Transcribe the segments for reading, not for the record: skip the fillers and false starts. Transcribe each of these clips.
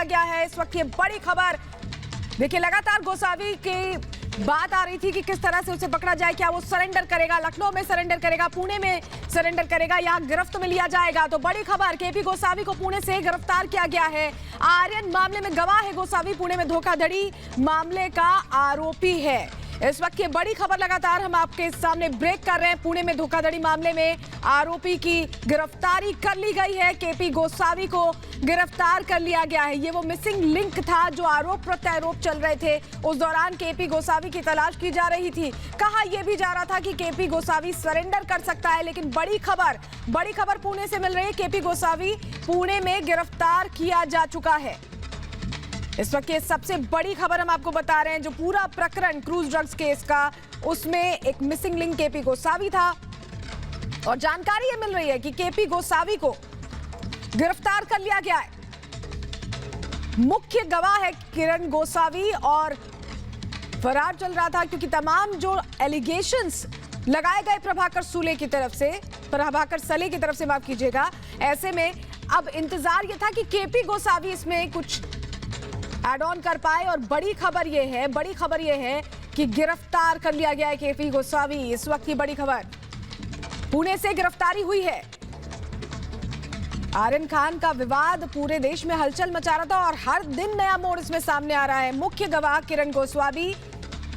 गया है। इस वक्त ये बड़ी खबर देखिए, लगातार गोसावी की बात आ रही थी कि किस तरह से उसे पकड़ा जाए, क्या वो सरेंडर करेगा, लखनऊ में सरेंडर करेगा, पुणे में सरेंडर करेगा या गिरफ्त में लिया जाएगा। तो बड़ी खबर, केपी गोसावी को पुणे से गिरफ्तार किया गया है। आर्यन मामले में गवाह है गोसावी, पुणे में धोखाधड़ी मामले का आरोपी है। इस वक्त ये बड़ी खबर लगातार हम आपके सामने ब्रेक कर रहे हैं। पुणे में धोखाधड़ी मामले में आरोपी की गिरफ्तारी कर ली गई है। केपी गोसावी को गिरफ्तार कर लिया गया है। ये वो मिसिंग लिंक था जो आरोप प्रत्यारोप चल रहे थे, उस दौरान केपी गोसावी की तलाश की जा रही थी। कहा यह भी जा रहा था कि केपी गोसावी सरेंडर कर सकता है, लेकिन बड़ी खबर पुणे से मिल रही है। केपी गोसावी पुणे में गिरफ्तार किया जा चुका है। इस वक्त ये सबसे बड़ी खबर हम आपको बता रहे हैं। जो पूरा प्रकरण क्रूज ड्रग्स केस का, उसमें एक मिसिंग लिंक केपी गोसावी था और जानकारी ये मिल रही है कि केपी गोसावी को गिरफ्तार कर लिया गया है। मुख्य गवाह है किरण गोसावी और फरार चल रहा था क्योंकि तमाम जो एलिगेशंस लगाए गए प्रभाकर सले की तरफ से माफ कीजिएगा, ऐसे में अब इंतजार ये था कि केपी गोसावी इसमें कुछ एड ऑन कर पाए। और बड़ी खबर यह है कि गिरफ्तार कर लिया गया है केपी गोसावी। इस वक्त की बड़ी खबर, पुणे से गिरफ्तारी हुई है। आर्यन खान का विवाद पूरे देश में हलचल मचा रहा था और हर दिन नया मोड़ इसमें सामने आ रहा है। मुख्य गवाह किरण गोसावी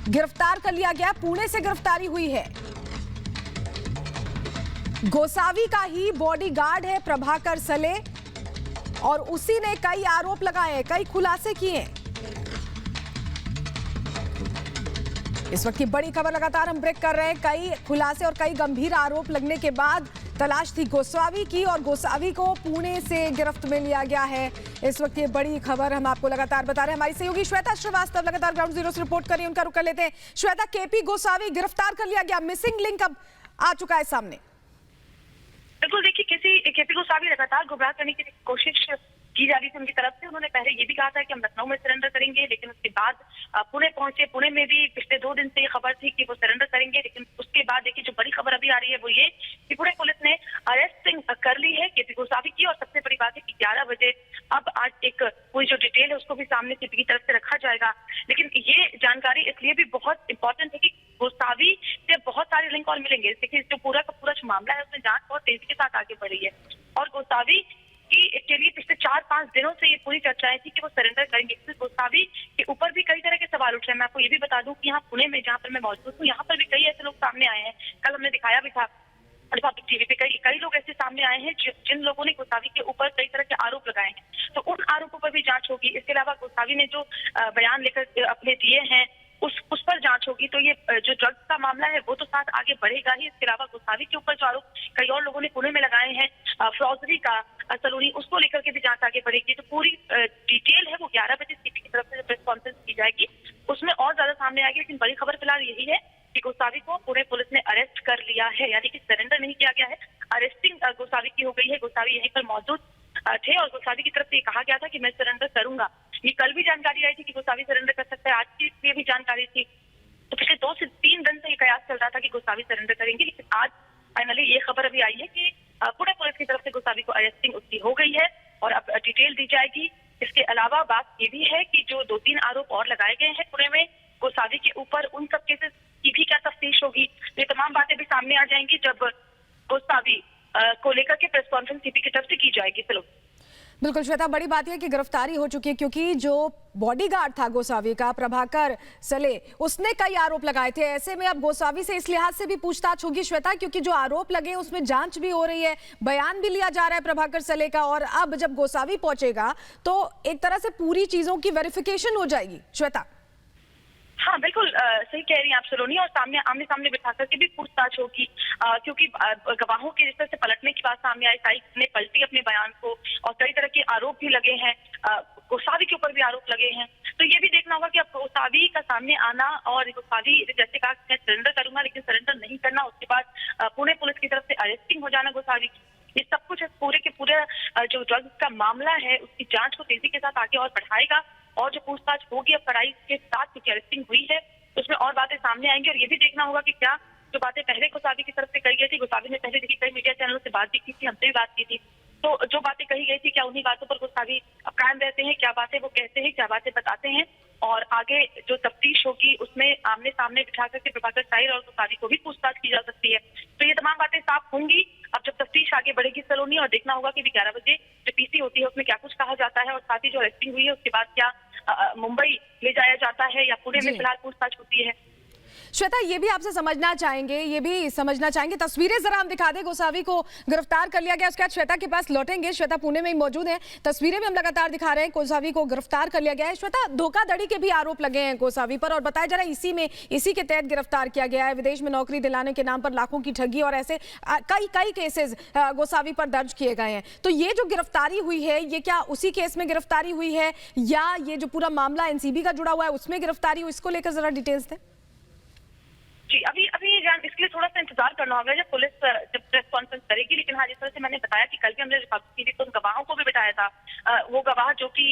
गिरफ्तार कर लिया गया, पुणे से गिरफ्तारी हुई है। गोसावी का ही बॉडीगार्ड है प्रभाकर सले और उसी ने कई आरोप लगाए, कई खुलासे किए। इस वक्त की बड़ी खबर लगातार हम ब्रेक कर रहे हैं। कई खुलासे और कई गंभीर आरोप लगने के बाद तलाश थी गोसावी की और गोसावी को पुणे से गिरफ्त में लिया गया है। इस वक्त ये बड़ी खबर हम आपको लगातार बता रहे हैं। हमारी सहयोगी श्वेता श्रीवास्तव लगातार ग्राउंड जीरो से रिपोर्ट कर रही है, उनका रुख कर लेते हैं। श्वेता, केपी गोसावी गिरफ्तार कर लिया गया, मिसिंग लिंक अब आ चुका है सामने। बिल्कुल, देखिए केपी गोसावी लगातार गुमराह करने की कोशिश की जा रही थी उनकी तरफ से। उन्होंने पहले ये भी कहा था कि हम लखनऊ में सरेंडर करेंगे, लेकिन उसके बाद पुणे पहुंचे। पुणे में भी पिछले 2 दिन से ये खबर थी कि वो सरेंडर करेंगे, लेकिन उसके बाद देखिए जो बड़ी खबर अभी आ रही है वो ये कि पुणे पुलिस ने अरेस्टिंग कर ली है केपी गोसावी की। और सबसे बड़ी बात है कि 11 बजे अब आज एक पूरी जो डिटेल है उसको भी सामने केपी की तरफ से रखा जाएगा। लेकिन ये जानकारी इसलिए भी बहुत इंपॉर्टेंट है कि गोसावी से बहुत सारे लिंक और मिलेंगे। देखिए जो पूरा का पूरा जो मामला है उसमें जांच बहुत तेजी के साथ आगे बढ़ रही है और गोसावी के लिए पिछले 4-5 दिनों से ये पूरी चर्चाएं थी कि वो सरेंडर करेंगे। गोसावी के ऊपर भी कई तरह के सवाल उठ रहे हैं। मैं आपको ये भी बता दूं कि यहाँ पुणे में जहाँ पर मैं मौजूद हूँ, यहाँ पर भी कई ऐसे लोग सामने आए हैं। कल हमने दिखाया भी था रिपब्लिक टीवी पे, कई लोग ऐसे सामने आए हैं जिन लोगों ने गोसावी के ऊपर कई तरह के आरोप लगाए हैं। तो उन आरोपों पर भी जांच होगी। इसके अलावा गोसावी ने जो बयान लेकर अपने दिए हैं उस पर जांच होगी। तो ये जो ड्रग्स का मामला है वो तो साथ आगे बढ़ेगा ही। इसके अलावा गोसावी के ऊपर जो आरोप कई और लोगों ने पुणे में लगाए हैं फ्रॉजरी का, सलोनी, उसको लेकर के भी जांच आगे बढ़ेगी। तो पूरी डिटेल है वो 11 बजे सीपी की तरफ से प्रेस कॉन्फ्रेंस की जाएगी, उसमें और ज्यादा सामने आएगी। लेकिन बड़ी खबर फिलहाल यही है कि गोसावी को पुणे पुलिस ने अरेस्ट कर लिया है, यानी कि सरेंडर नहीं किया गया है, अरेस्टिंग गोसावी की हो गई है। गोसावी यहीं पर मौजूद थे और गोसावी की तरफ से कहा गया था कि मैं सरेंडर करूंगा। ये कल भी जानकारी आई थी कि गोसावी सरेंडर कर सकता है, आज की ये भी जानकारी थी। तो पिछले 2 से 3 दिन से ये कयास चल रहा था कि गोसावी सरेंडर करेंगे, लेकिन आज फाइनली ये खबर अभी आई है कि पुणे पुलिस की तरफ से गोसावी को अरेस्टिंग उसकी हो गई है और अब डिटेल दी जाएगी। इसके अलावा बात ये भी है कि जो 2-3 आरोप और लगाए गए हैं पुणे में गोसावी के ऊपर, उन सब केसेस की भी क्या तफ्तीश होगी। ये तमाम बातें भी सामने आ जाएंगी जब गोसावी को लेकर के प्रेस कॉन्फ्रेंस सीपी की तरफ से की जाएगी। चलो बिल्कुल श्वेता, बड़ी बात यह कि गिरफ्तारी हो चुकी है क्योंकि जो बॉडीगार्ड था गोसावी का प्रभाकर सले, उसने कई आरोप लगाए थे। ऐसे में अब गोसावी से इस लिहाज से भी पूछताछ होगी श्वेता, क्योंकि जो आरोप लगे उसमें जांच भी हो रही है, बयान भी लिया जा रहा है प्रभाकर सले का। और अब जब गोसावी पहुंचेगा तो एक तरह से पूरी चीजों की वेरिफिकेशन हो जाएगी। श्वेता, हाँ बिल्कुल सही कह रही हैं आप सलोनी, और आमने सामने बिठा करके भी पूछताछ होगी क्योंकि गवाहों के जिस तरह से पलटने की बात सामने आई, कई ने पलटी अपने बयान को और कई तरह के आरोप भी लगे हैं, गोसावी के ऊपर भी आरोप लगे हैं। तो ये भी देखना होगा कि अब गोसावी का सामने आना और गोसावी जैसे कहा मैं सरेंडर करूंगा लेकिन सरेंडर नहीं करना, उसके बाद पुणे पुलिस की तरफ से अरेस्टिंग हो जाना गोसावी की, ये सब कुछ पूरे के पूरे जो ड्रग्स का मामला है उसकी जांच को तेजी के साथ आगे और बढ़ाएगा। और जो पूछताछ होगी अब कड़ाई के साथ क्योंकि अरेस्टिंग हुई है उसमें और बातें सामने आएंगी। और ये भी देखना होगा कि क्या जो बातें पहले गोसावी की तरफ से कही गई थी, गोसावी ने पहले देखी कई मीडिया चैनलों से बात भी की थी, हमसे भी बात की थी, तो जो बातें कही गई थी क्या उन्हीं बातों पर गोसावी अब कायम रहते हैं, क्या बातें वो कहते हैं, क्या बातें बताते हैं, और आगे जो तफ्तीश होगी उसमें आमने सामने बिठा करके प्रभाकर साहिल और गोसावी को भी पूछताछ की जा सकती है। तो ये तमाम बातें साफ होंगी अब जब तफ्तीश आगे बढ़ेगी सलोनी, और देखना होगा कि 11 बजे जो पीसी होती है उसमें क्या कुछ कहा जाता है, और साथ ही जो अरेस्टिंग हुई है उसके बाद क्या मुंबई ले जाया जाता है या पुणे में फिलहाल पूछताछ होती है। श्वेता, ये भी आपसे समझना चाहेंगे, तस्वीरें जरा हम दिखा दें। गोसावी को गिरफ्तार कर लिया गया, उसके बाद श्वेता के पास लौटेंगे। श्वेता पुणे में ही मौजूद है, तस्वीरें भी हम लगातार दिखा रहे हैं। गोसावी को गिरफ्तार कर लिया गया है। श्वेता, धोखाधड़ी के भी आरोप लगे हैं गोसावी पर, और बताया जा रहा है इसी के तहत गिरफ्तार किया गया है। विदेश में नौकरी दिलाने के नाम पर लाखों की ठगी और ऐसे कई केसेस गोसावी पर दर्ज किए गए हैं। तो ये जो गिरफ्तारी हुई है, ये क्या उसी केस में गिरफ्तारी हुई है या ये जो पूरा मामला एनसीबी का जुड़ा हुआ है उसमें गिरफ्तारी हुई? इसको लेकर जरा डिटेल्स दें। जी, अभी इसके लिए थोड़ा सा इंतजार करना होगा जब पुलिस जब प्रेस कॉन्फ्रेंस करेगी। लेकिन हाँ, जिस तरह से मैंने बताया कि कल भी हमने रिपब्लिक टीवी पर उन गवाहों को भी बिठाया था, वो गवाह जो कि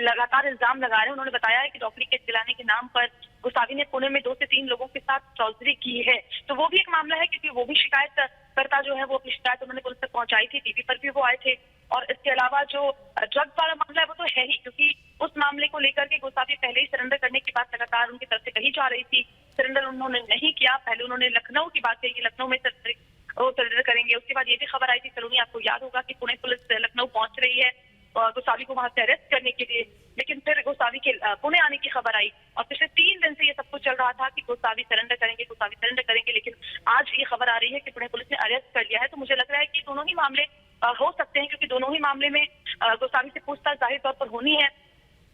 लगातार इल्जाम लगा रहे हैं, उन्होंने बताया है कि नौकरी के दिलाने के नाम पर गोसावी ने पुणे में 2 से 3 लोगों के साथ चौधरी की है। तो वो भी एक मामला है, क्योंकि वो भी शिकायतकर्ता जो है वो अपनी शिकायत उन्होंने पुलिस तक पहुंचाई थी, टीवी पर भी वो आए थे। और इसके अलावा जो ड्रग्स वाला मामला है वो तो है ही, क्योंकि उस मामले को लेकर के गोसावी पहले ही सरेंडर करने की बात लगातार उनकी तरफ से कही जा रही थी। सरेंडर उन्होंने नहीं किया। पहले उन्होंने लखनऊ की बात कही, लखनऊ में सरेंडर करेंगे। उसके बाद ये भी खबर आई थी सलोनी, आपको याद होगा कि पुणे पुलिस लखनऊ पहुंच रही है गोसावी को वहां से अरेस्ट करने के लिए। लेकिन फिर गोसावी के पुणे आने की खबर आई, और पिछले 3 दिन से ये सब कुछ चल रहा था कि गोसावी सरेंडर करेंगे। लेकिन आज ये खबर आ रही है कि पुणे पुलिस ने अरेस्ट कर लिया है। तो मुझे लग रहा है कि दोनों ही मामले हो सकते हैं, क्योंकि दोनों ही मामले में गोसावी से पूछताछ जाहिर तौर पर होनी है।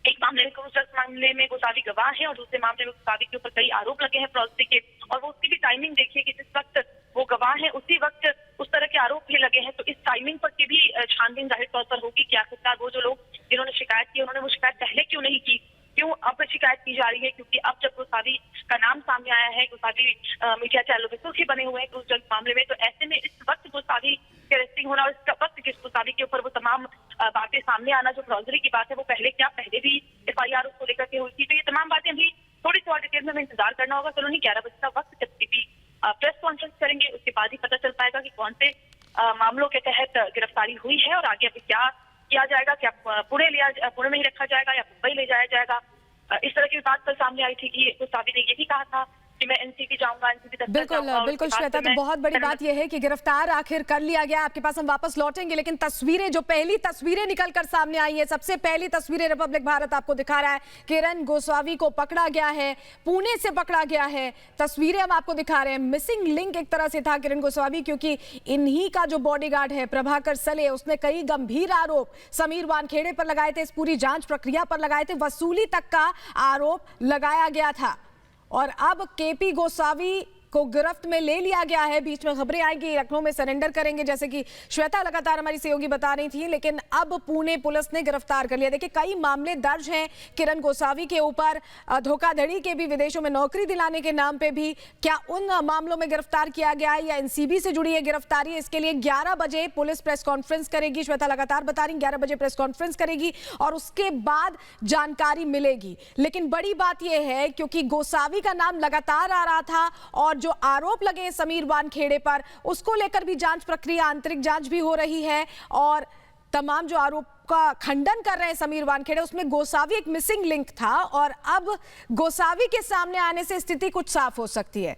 एक मामले में गोसावी गवाह है, और दूसरे मामले में गोसावी के ऊपर कई आरोप लगे हैं फ्रॉडस्टी के, और वो उसकी भी टाइमिंग देखिए कि जिस वक्त वो गवाह है उसी वक्त उस तरह के आरोप भी लगे हैं। तो इस टाइमिंग पर की भी छानबीन जाहिर तौर पर होगी कि आखिरकार वो जो लोग जिन्होंने शिकायत की उन्होंने वो शिकायत पहले क्यों नहीं की, क्यों अब शिकायत की जा रही है। क्योंकि अब जब गोसावी का नाम सामने आया है, गोसावी मीडिया चैनलों पे सुर्खी बने हुए हैं उस जल्द मामले में, तो ऐसे में इस वक्त गोसावी के अरेस्टिंग होना और इस वक्त जिस गोसावी के ऊपर वो तमाम बातें सामने आना, जो फ्रॉडरी की बात है वो पहले भी FIR उसको लेकर के हुई थी। तो ये तमाम बातें अभी थोड़ी सी और डिटेल में हमें इंतजार करना होगा। सलोनी 11 बजे का वक्त जब सीपी प्रेस कॉन्फ्रेंस करेंगे उसके बाद ही पता चल पाएगा कि कौन से मामलों के तहत गिरफ्तारी हुई है, और आगे अभी क्या किया जाएगा, क्या पुणे में ही रखा जाएगा या मुंबई ले जाया जाएगा। इस तरह की बात कल सामने आई थी कि गोसावी ने ये भी कहा था कि मैं एनसीबी जाऊंगा, एनसीबी दफ्तर बिल्कुल श्वेता, तो बहुत बड़ी बात यह है कि गिरफ्तार आखिर कर लिया गया। आपके पास हम वापस लौटेंगे, लेकिन तस्वीरें, जो पहली तस्वीरें निकलकर सामने आई है, सबसे पहली तस्वीरें रिपब्लिक भारत आपको दिखा रहा है। किरण गोसावी को पकड़ा गया है, पुणे से पकड़ा गया है। तस्वीरें हम आपको दिखा रहे हैं। मिसिंग लिंक एक तरह से था किरण गोसावी, क्योंकि इन्हीं का जो बॉडीगार्ड है प्रभाकर सले, उसने कई गंभीर आरोप समीर वानखेड़े पर लगाए थे, इस पूरी जांच प्रक्रिया पर लगाए थे, वसूली तक का आरोप लगाया गया था। और अब केपी गोसावी को गिरफ्त में ले लिया गया है। बीच में खबरें आएंगी लखनऊ में सरेंडर करेंगे, जैसे कि श्वेता लगातार हमारी सहयोगी बता रही थी, लेकिन अब पुणे पुलिस ने गिरफ्तार कर लिया। देखिए, कई मामले दर्ज हैं किरण गोसावी के ऊपर, धोखाधड़ी के भी, विदेशों में नौकरी दिलाने के नाम पे भी। क्या उन मामलों में गिरफ्तार किया गया है या एनसीबी से जुड़ी है गिरफ्तारी? इसके लिए 11 बजे पुलिस प्रेस कॉन्फ्रेंस करेगी। श्वेता लगातार बता रही 11 बजे प्रेस कॉन्फ्रेंस करेगी और उसके बाद जानकारी मिलेगी। लेकिन बड़ी बात यह है, क्योंकि गोसावी का नाम लगातार आ रहा था और जो आरोप लगे समीर वानखेड़े पर, उसको लेकर भी जांच प्रक्रिया, आंतरिक जांच भी हो रही है, और तमाम जो आरोप का खंडन कर रहे हैं समीर वानखेड़े, उसमें गोसावी एक मिसिंग लिंक था। और अब गोसावी के सामने आने से स्थिति कुछ साफ हो सकती है,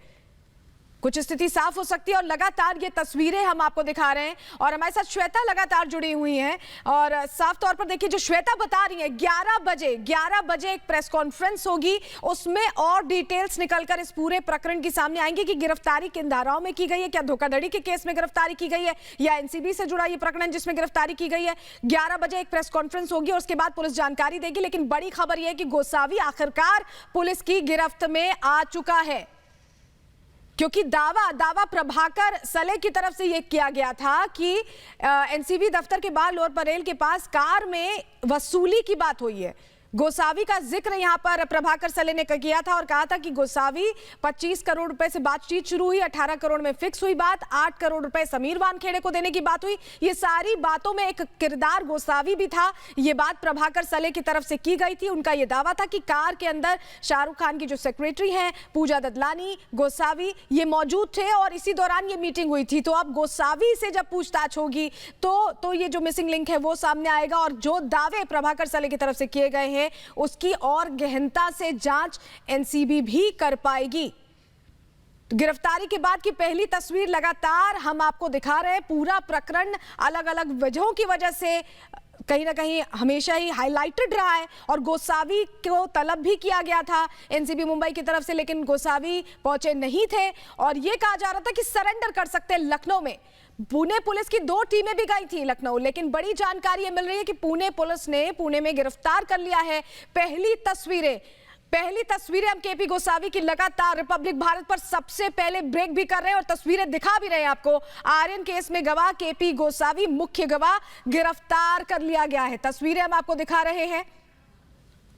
और लगातार ये तस्वीरें हम आपको दिखा रहे हैं, और हमारे साथ श्वेता लगातार जुड़ी हुई हैं। और साफ तौर पर देखिए, जो श्वेता बता रही है, 11 बजे एक प्रेस कॉन्फ्रेंस होगी, उसमें और डिटेल्स निकलकर इस पूरे प्रकरण की सामने आएंगी कि गिरफ्तारी किन धाराओं में की गई है, क्या धोखाधड़ी के केस में गिरफ्तारी की गई है या एनसीबी से जुड़ा ये प्रकरण जिसमें गिरफ्तारी की गई है। 11 बजे एक प्रेस कॉन्फ्रेंस होगी और उसके बाद पुलिस जानकारी देगी। लेकिन बड़ी खबर यह है कि गोसावी आखिरकार पुलिस की गिरफ्त में आ चुका है, क्योंकि दावा प्रभाकर सले की तरफ से यह किया गया था कि एनसीबी दफ्तर के बाहर लोअर परेल के पास कार में वसूली की बात हुई है। गोसावी का जिक्र यहां पर प्रभाकर सले ने किया था और कहा था कि गोसावी 25 करोड़ रुपए से बातचीत शुरू हुई, 18 करोड़ में फिक्स हुई बात, 8 करोड़ रुपए समीर वानखेड़े को देने की बात हुई। ये सारी बातों में एक किरदार गोसावी भी था। ये बात प्रभाकर सले की तरफ से की गई थी। उनका यह दावा था कि कार के अंदर शाहरुख खान की जो सेक्रेटरी हैं पूजा ददलानी, गोसावी ये मौजूद थे और इसी दौरान ये मीटिंग हुई थी। तो अब गोसावी से जब पूछताछ होगी तो ये जो मिसिंग लिंक है वो सामने आएगा और जो दावे प्रभाकर सले की तरफ से किए गए हैं उसकी और गहनता से जांच एनसीबी भी कर पाएगी। गिरफ्तारी के बाद की पहली तस्वीर लगातार हम आपको दिखा रहे हैं। पूरा प्रकरण अलग अलग वजहों की वजह से कहीं ना कहीं हमेशा ही हाईलाइटेड रहा है और गोसावी को तलब भी किया गया था एनसीबी मुंबई की तरफ से, लेकिन गोसावी पहुंचे नहीं थे और यह कहा जा रहा था कि सरेंडर कर सकते हैं लखनऊ में। पुणे पुलिस की 2 टीमें भी गई थी लखनऊ, लेकिन बड़ी जानकारी मिल रही है कि पुणे पुलिस ने पुणे में गिरफ्तार कर लिया है। पहली तस्वीरें हम केपी गोसावी की लगातार रिपब्लिक भारत पर सबसे पहले ब्रेक भी कर रहे हैं और तस्वीरें दिखा भी रहे हैं आपको। आर्यन केस में गवाह केपी गोसावी मुख्य गवाह गिरफ्तार कर लिया गया है। तस्वीरें हम आपको दिखा रहे हैं।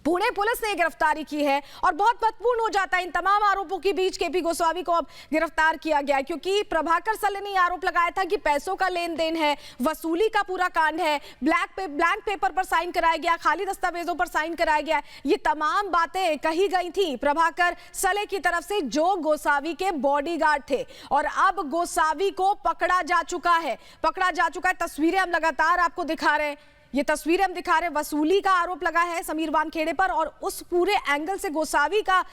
पुणे पुलिस ने गिरफ्तारी की है और बहुत महत्वपूर्ण हो जाता है इन तमाम आरोपों के बीच केपी गोसावी को अब गिरफ्तार किया गया क्योंकि प्रभाकर सले ने आरोप लगाया था कि पैसों का लेन देन है, वसूली का पूरा कांड है, ब्लैंक पेपर पर साइन कराया गया, खाली दस्तावेजों पर साइन कराया गया। ये तमाम बातें कही गई थी प्रभाकर सले की तरफ से जो गोसावी के बॉडीगार्ड थे और अब गोसावी को पकड़ा जा चुका है। तस्वीरें हम लगातार आपको दिखा रहे हैं। ये तस्वीरें हम दिखा रहे हैं। वसूली का आरोप लगा है समीर वानखेड़े पर और उस पूरे एंगल से गोसावी का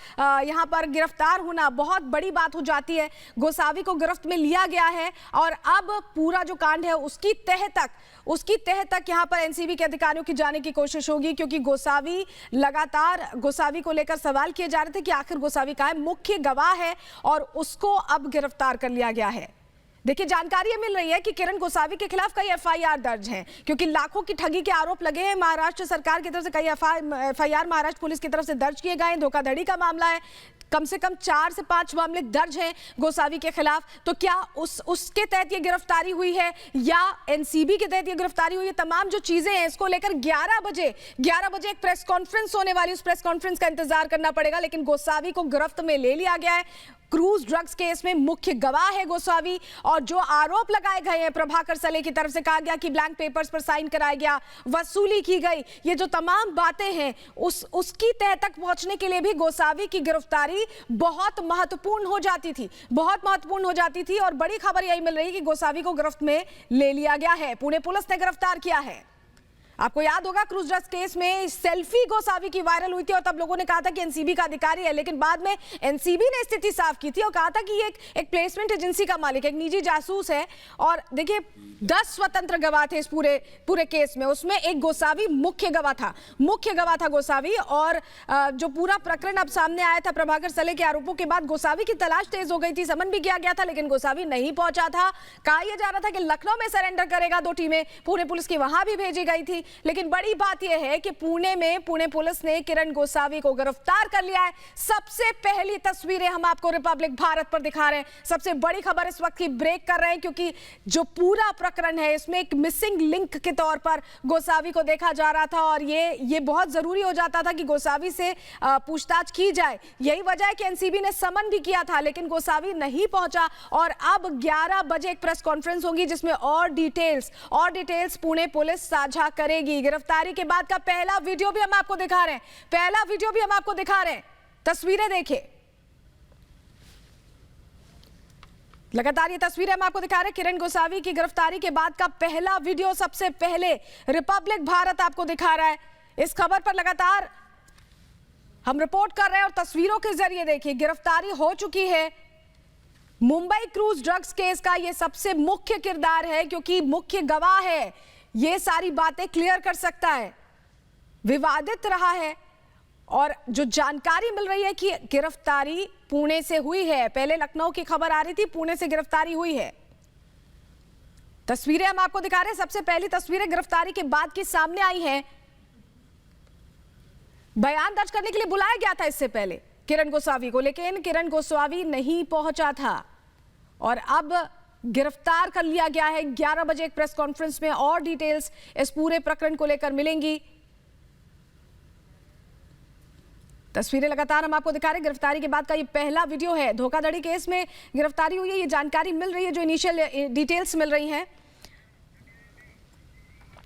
यहां पर गिरफ्तार होना बहुत बड़ी बात हो जाती है। गोसावी को गिरफ्त में लिया गया है और अब पूरा जो कांड है उसकी तह तक यहां पर एनसीबी के अधिकारियों की जाने की कोशिश होगी क्योंकि गोसावी को लेकर सवाल किए जा रहे थे कि आखिर गोसावी का है, मुख्य गवाह है और उसको अब गिरफ्तार कर लिया गया है। देखिए जानकारी ये मिल रही है कि किरण गोसावी के खिलाफ कई एफआईआर दर्ज हैं क्योंकि लाखों की ठगी के आरोप लगे हैं। महाराष्ट्र सरकार की तरफ से कई एफआईआर महाराष्ट्र पुलिस की तरफ से दर्ज किए गए हैं। धोखाधड़ी का मामला है, कम से कम 4 से 5 मामले दर्ज हैं गोसावी के खिलाफ। तो क्या उसके तहत ये गिरफ्तारी हुई है या एनसीबी के तहत ये गिरफ्तारी हुई है? तमाम जो चीजें हैं इसको लेकर 11 बजे एक प्रेस कॉन्फ्रेंस होने वाली, उस प्रेस कॉन्फ्रेंस का इंतजार करना पड़ेगा। लेकिन गोसावी को गिरफ्त में ले लिया गया है। क्रूज ड्रग्स केस में मुख्य गवाह है गोसावी और जो आरोप लगाए गए हैं प्रभाकर सले की तरफ से कहा गया कि ब्लैंक पेपर्स पर साइन कराया गया, वसूली की गई, ये जो तमाम बातें हैं उसकी तह तक पहुंचने के लिए भी गोसावी की गिरफ्तारी बहुत महत्वपूर्ण हो जाती थी और बड़ी खबर यही मिल रही है कि गोसावी को गिरफ्त में ले लिया गया है। पुणे पुलिस ने गिरफ्तार किया है। आपको याद होगा क्रूज ड्रग्स केस में सेल्फी गोसावी की वायरल हुई थी और तब लोगों ने कहा था कि एनसीबी का अधिकारी है, लेकिन बाद में एनसीबी ने स्थिति साफ की थी और कहा था कि ये एक प्लेसमेंट एजेंसी का मालिक है, एक निजी जासूस है। और देखिए 10 स्वतंत्र गवाह थे इस पूरे केस में, उसमें एक गोसावी मुख्य गवाह था गोसावी। और जो पूरा प्रकरण अब सामने आया था प्रभाकर सले के आरोपों के बाद गोसावी की तलाश तेज हो गई थी, समन भी किया गया था, लेकिन गोसावी नहीं पहुंचा था। कहा यह जा रहा था कि लखनऊ में सरेंडर करेगा, 2 टीमें पुणे पुलिस की वहां भी भेजी गई थी। लेकिन बड़ी बात यह है कि पुणे पुलिस ने किरण गोसावी को गिरफ्तार कर लिया है। सबसे पहली तस्वीरें हम आपको रिपब्लिक भारत पर दिखा रहे हैं। सबसे बड़ी खबर इस वक्त की ब्रेक कर रहे हैं क्योंकि जो पूरा प्रकरण है इसमें एक मिसिंग लिंक के तौर पर गोसावी को देखा जा रहा था और ये बहुत जरूरी हो जाता था कि गोसावी से पूछताछ की जाए। यही वजह है कि एनसीबी ने समन भी किया था, लेकिन गोसावी नहीं पहुंचा और अब 11 बजे एक प्रेस कॉन्फ्रेंस होगी जिसमें और डिटेल्स पुणे पुलिस साझा करेगी। गिरफ्तारी के बाद का पहला वीडियो भी हम आपको दिखा रहे हैं। तस्वीरें देखिए, लगातार ये तस्वीरें हम आपको दिखा रहे हैं। किरण गोसावी की गिरफ्तारी के बाद का पहला वीडियो सबसे पहले रिपब्लिक भारत आपको दिखा रहा है। इस खबर पर लगातार हम रिपोर्ट कर रहे हैं और तस्वीरों के जरिए देखिए गिरफ्तारी हो चुकी है। मुंबई क्रूज ड्रग्स केस का ये सबसे मुख्य किरदार है क्योंकि मुख्य गवाह है, ये सारी बातें क्लियर कर सकता है। विवादित रहा है और जो जानकारी मिल रही है कि गिरफ्तारी पुणे से हुई है, पहले लखनऊ की खबर आ रही थी, पुणे से गिरफ्तारी हुई है। तस्वीरें हम आपको दिखा रहे हैं। सबसे पहली तस्वीरें गिरफ्तारी के बाद की सामने आई हैं। बयान दर्ज करने के लिए बुलाया गया था इससे पहले किरण गोसावी को, लेकिन किरण गोसावी नहीं पहुंचा था और अब गिरफ्तार कर लिया गया है। 11 बजे एक प्रेस कॉन्फ्रेंस में और डिटेल्स इस पूरे प्रकरण को लेकर मिलेंगी। तस्वीरें लगातार हम आपको दिखा रहे हैं। गिरफ्तारी के बाद का ये पहला वीडियो है। धोखाधड़ी केस में गिरफ्तारी हुई है, ये जानकारी मिल रही है, जो इनिशियल डिटेल्स मिल रही हैं।